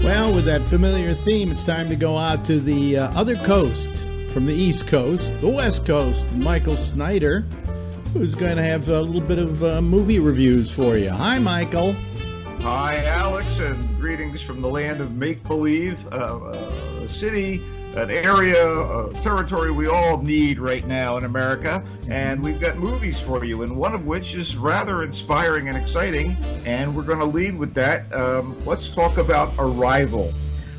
Well, with that familiar theme, it's time to go out to the other coast from the East Coast, the West Coast, and Michael Snyder, who's going to have a little bit of movie reviews for you. Hi, Michael. Hi, Alex, and greetings from the land of make-believe, a city, an area, a territory we all need right now in America. And we've got movies for you, and one of which is rather inspiring and exciting, and we're going to lead with that. Let's talk about Arrival,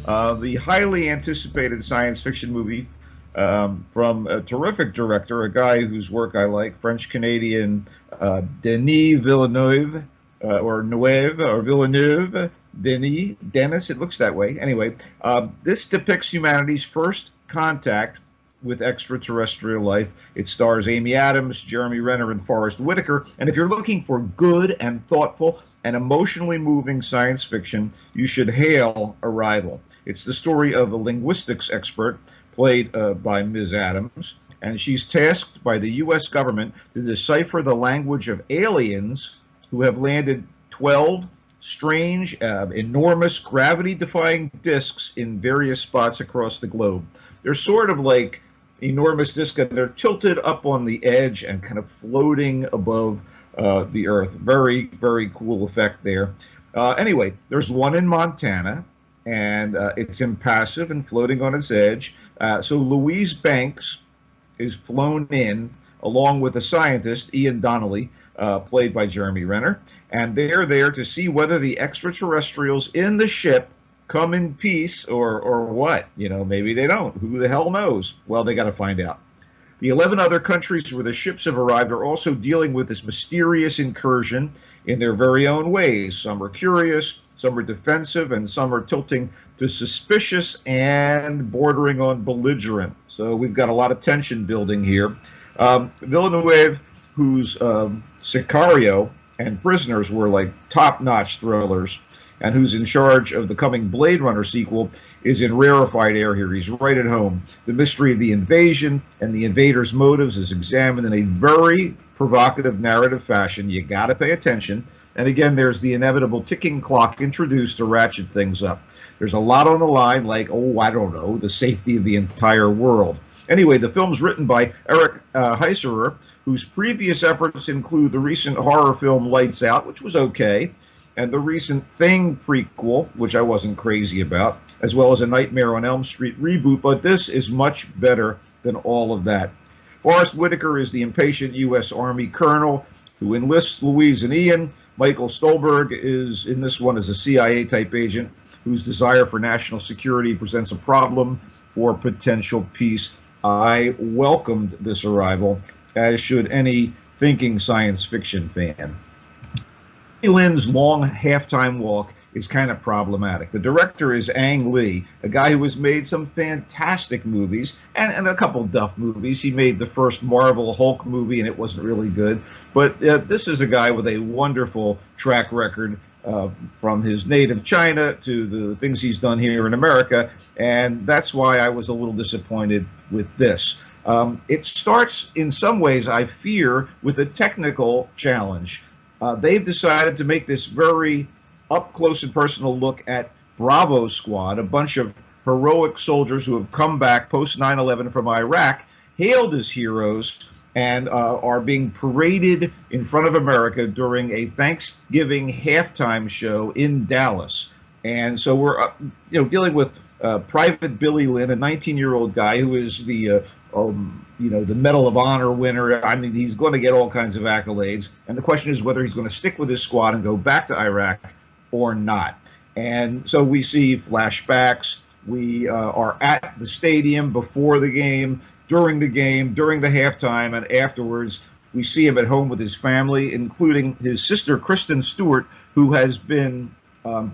the highly anticipated science fiction movie from a terrific director, a guy whose work I like, French-Canadian Denis Villeneuve. Dennis, it looks that way. Anyway, this depicts humanity's first contact with extraterrestrial life. It stars Amy Adams, Jeremy Renner, and Forrest Whitaker. And if you're looking for good and thoughtful and emotionally moving science fiction, you should hail Arrival. It's the story of a linguistics expert, played by Ms. Adams, and she's tasked by the U.S. government to decipher the language of aliens who have landed 12 strange, enormous, gravity-defying disks in various spots across the globe. They're sort of like enormous disks, and they're tilted up on the edge and kind of floating above the Earth. Very, very cool effect there. Anyway, there's one in Montana, and it's impassive and floating on its edge. So Louise Banks is flown in, along with a scientist, Ian Donnelly, played by Jeremy Renner, and they're there to see whether the extraterrestrials in the ship come in peace or what. You know, maybe they don't. Who the hell knows? Well, they got to find out. The 11 other countries where the ships have arrived are also dealing with this mysterious incursion in their very own ways. Some are curious, some are defensive, and some are tilting to suspicious and bordering on belligerent. So we've got a lot of tension building here. Villeneuve, whose Sicario and Prisoners were like top-notch thrillers, and who's in charge of the coming Blade Runner sequel, is in rarefied air here. He's right at home. The mystery of the invasion and the invaders' motives is examined in a very provocative narrative fashion. You got to pay attention. And again, there's the inevitable ticking clock introduced to ratchet things up. There's a lot on the line, like, I don't know, the safety of the entire world. Anyway, the film's written by Eric Heiserer, whose previous efforts include the recent horror film Lights Out, which was okay, and the recent Thing prequel, which I wasn't crazy about, as well as a Nightmare on Elm Street reboot, but this is much better than all of that. Forrest Whitaker is the impatient U.S. Army colonel who enlists Louise and Ian. Michael Stolberg is in this one as a CIA-type agent whose desire for national security presents a problem for potential peace. I welcomed this Arrival, as should any thinking science fiction fan. Lynn's long halftime walk is kind of problematic. The director is Ang Lee, a guy who has made some fantastic movies and a couple Duff movies. He made the first Marvel Hulk movie, and it wasn't really good. But this is a guy with a wonderful track record from his native China to the things he's done here in America, and that's why I was a little disappointed with this. It starts, in some ways, I fear, with a technical challenge. They've decided to make this very up-close and personal look at Bravo Squad, a bunch of heroic soldiers who have come back post 9/11 from Iraq, hailed as heroes, and are being paraded in front of America during a Thanksgiving halftime show in Dallas. And so we're dealing with Private Billy Lynn, a 19-year-old guy who is the the Medal of Honor winner. I mean, he's going to get all kinds of accolades. And the question is whether he's going to stick with his squad and go back to Iraq or not. And so we see flashbacks. We are at the stadium before the game, during the halftime, and afterwards. We see him at home with his family, including his sister, Kristen Stewart, who has been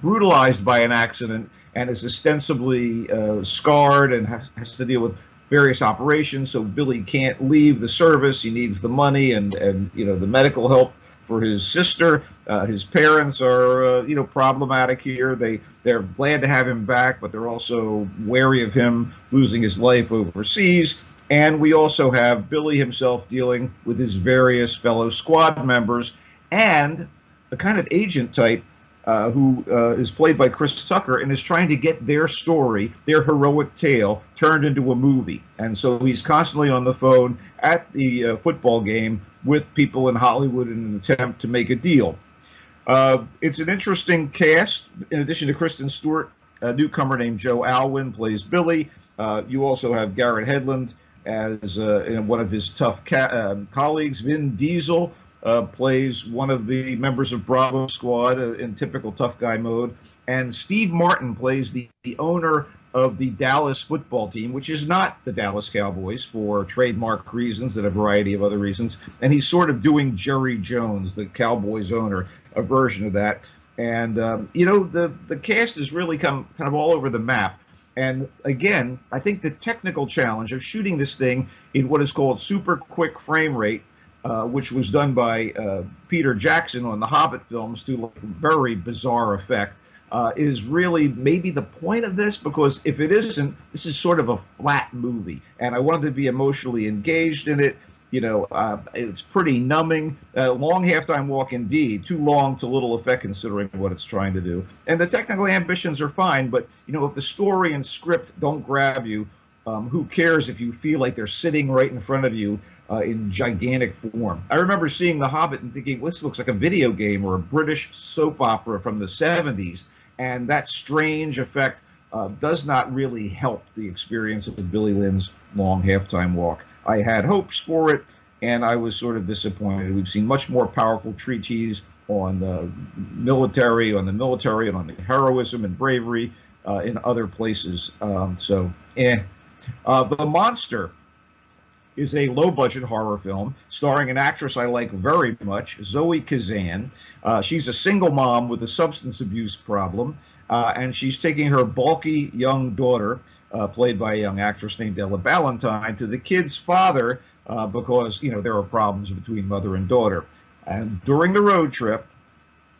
brutalized by an accident and is ostensibly scarred and has to deal with various operations. So Billy can't leave the service. He needs the money and the medical help for his sister. His parents are problematic here. They're glad to have him back, but they're also wary of him losing his life overseas. And we also have Billy himself dealing with his various fellow squad members and a kind of agent type who is played by Chris Tucker and is trying to get their story, their heroic tale, turned into a movie. And so he's constantly on the phone at the football game with people in Hollywood in an attempt to make a deal. It's an interesting cast. In addition to Kristen Stewart, a newcomer named Joe Alwyn plays Billy. You also have Garrett Hedlund as one of his tough colleagues. Vin Diesel plays one of the members of Bravo Squad in typical tough guy mode. And Steve Martin plays the owner of the Dallas football team, which is not the Dallas Cowboys for trademark reasons and a variety of other reasons. And he's sort of doing Jerry Jones, the Cowboys owner, a version of that. And, the cast has really come kind of all over the map. And again, I think the technical challenge of shooting this thing in what is called super quick frame rate, which was done by Peter Jackson on the Hobbit films to like very bizarre effect, is really maybe the point of this, because if it isn't, this is sort of a flat movie. And I wanted to be emotionally engaged in it. It's pretty numbing. Long halftime walk indeed. Too long to little effect considering what it's trying to do. And the technical ambitions are fine, but, if the story and script don't grab you, who cares if you feel like they're sitting right in front of you in gigantic form? I remember seeing The Hobbit and thinking, this looks like a video game or a British soap opera from the 70s. And that strange effect does not really help the experience of Billy Lynn's long halftime walk. I had hopes for it, and I was sort of disappointed. We've seen much more powerful treatises on the military, and on the heroism and bravery in other places. The Monster is a low-budget horror film starring an actress I like very much, Zoe Kazan. She's a single mom with a substance abuse problem, and she's taking her bulky young daughter, played by a young actress named Ella Ballantyne, to the kid's father because, there are problems between mother and daughter. And during the road trip,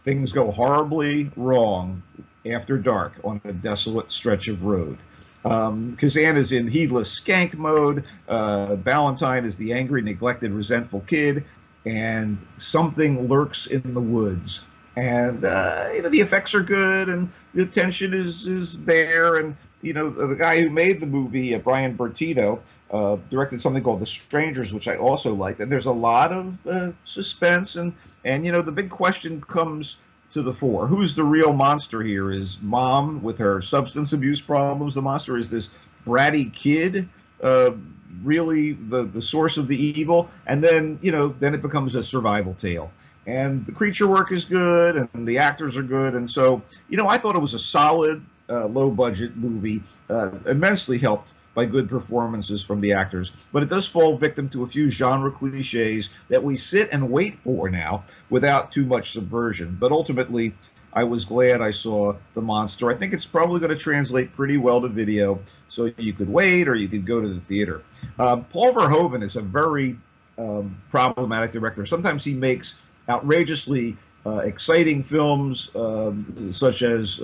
things go horribly wrong after dark on a desolate stretch of road. Kazan is in heedless skank mode. Ballantyne is the angry, neglected, resentful kid, and something lurks in the woods. And the effects are good, and the tension is there. And the guy who made the movie, Brian Bertino, directed something called The Strangers, which I also liked. And there's a lot of suspense, and the big question comes to the fore. Who's the real monster here? Is mom with her substance abuse problems the monster? Is this bratty kid really the source of the evil? And then it becomes a survival tale. And the creature work is good, and the actors are good, and so I thought it was a solid low-budget movie, immensely helped by good performances from the actors. But it does fall victim to a few genre cliches that we sit and wait for now without too much subversion. But ultimately, I was glad I saw The Monster. I think it's probably going to translate pretty well to video, so you could wait or you could go to the theater. Paul Verhoeven is a very problematic director. Sometimes he makes outrageously exciting films, such as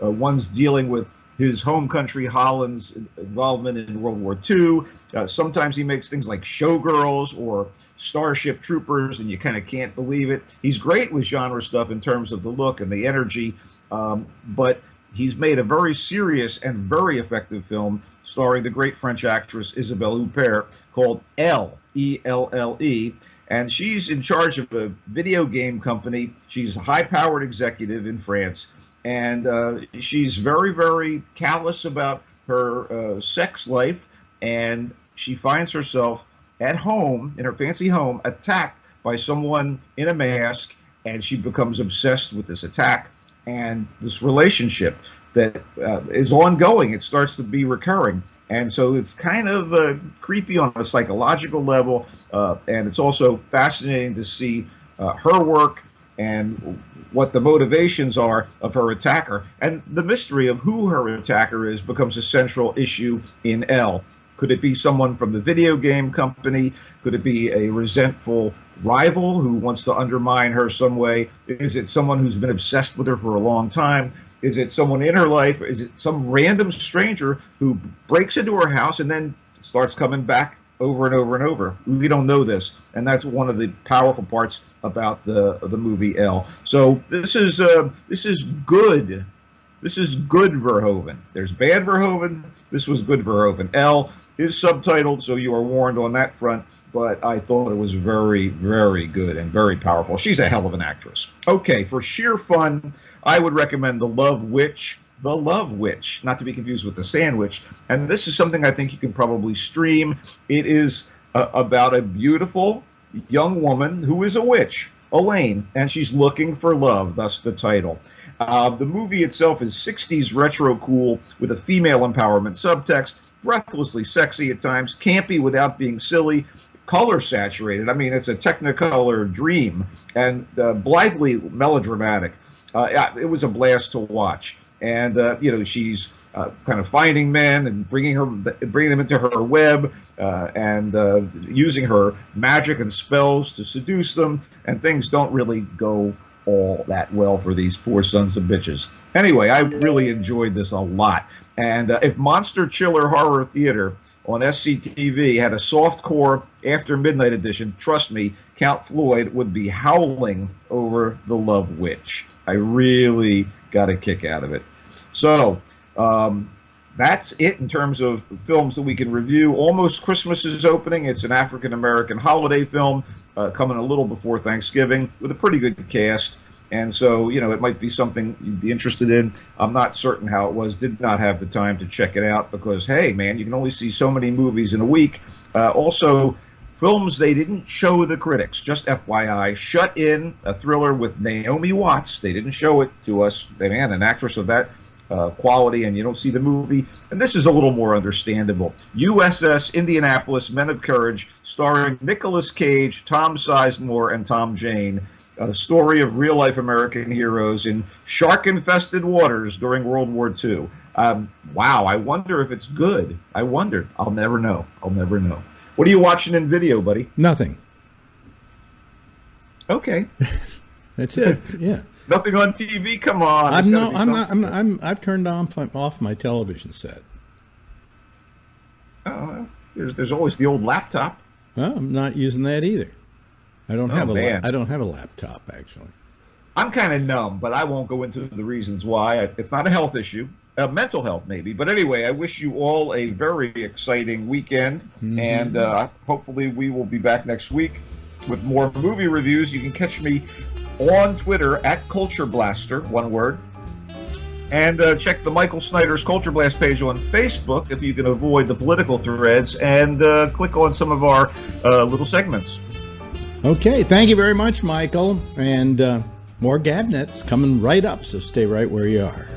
ones dealing with his home country, Holland's involvement in World War II. Sometimes he makes things like Showgirls or Starship Troopers, and you kind of can't believe it. He's great with genre stuff in terms of the look and the energy, but he's made a very serious and very effective film starring the great French actress Isabelle Huppert called Elle, E-L-L-E, and she's in charge of a video game company. She's a high-powered executive in France, and she's very, very callous about her sex life, and she finds herself at home, in her fancy home, attacked by someone in a mask, and she becomes obsessed with this attack and this relationship that is ongoing. It starts to be recurring. And so it's kind of creepy on a psychological level, and it's also fascinating to see her work and what the motivations are of her attacker. And the mystery of who her attacker is becomes a central issue in Elle. Could it be someone from the video game company? Could it be a resentful rival who wants to undermine her some way? Is it someone who's been obsessed with her for a long time? Is it someone in her life? Is it some random stranger who breaks into her house and then starts coming back over and over and over. We don't know this, and that's one of the powerful parts about the movie Elle. So this is good. This is good Verhoeven. There's bad Verhoeven. This was good Verhoeven. Elle is subtitled, so you are warned on that front. But I thought it was very, very good and very powerful. She's a hell of an actress. Okay, for sheer fun, I would recommend The Love Witch. The Love Witch, not to be confused with The Sandwich. And this is something I think you can probably stream. It is about a beautiful young woman who is a witch, Elaine, and she's looking for love, thus the title. The movie itself is 60s retro cool with a female empowerment subtext, breathlessly sexy at times, campy without being silly, color saturated. I mean, it's a Technicolor dream, and blithely melodramatic. It was a blast to watch. And she's kind of finding men and bringing them into her web, and using her magic and spells to seduce them. And things don't really go all that well for these poor sons of bitches. Anyway, I really enjoyed this a lot. And if Monster Chiller Horror Theater on SCTV had a softcore After Midnight edition, trust me, Count Floyd would be howling over The Love Witch. I really got a kick out of it. So that's it in terms of films that we can review. Almost Christmas is opening. It's an African-American holiday film coming a little before Thanksgiving with a pretty good cast. And so, it might be something you'd be interested in. I'm not certain how it was. Did not have the time to check it out because, hey, man, you can only see so many movies in a week. Also, films they didn't show the critics. Just FYI, Shut In, a thriller with Naomi Watts. They didn't show it to us. Man, an actress of that quality, and you don't see the movie. And this is a little more understandable. USS Indianapolis, Men of Courage, starring Nicolas Cage, Tom Sizemore, and Tom Jane. A story of real-life American heroes in shark-infested waters during World War II. Wow, I wonder if it's good. I wonder. I'll never know. What are you watching in video, buddy? Nothing. Okay. That's it. Yeah. Nothing on TV. Come on. I've turned off my television set. Oh, there's always the old laptop. Well, I'm not using that either. I don't have a laptop, actually. I'm kind of numb, but I won't go into the reasons why. It's not a health issue. Mental health, maybe. But anyway, I wish you all a very exciting weekend, and hopefully we will be back next week with more movie reviews. You can catch me on Twitter at Culture Blaster, one word. And check the Michael Snyder's Culture Blast page on Facebook if you can avoid the political threads, and click on some of our little segments. Okay, thank you very much, Michael. And more GABNet's coming right up, so stay right where you are.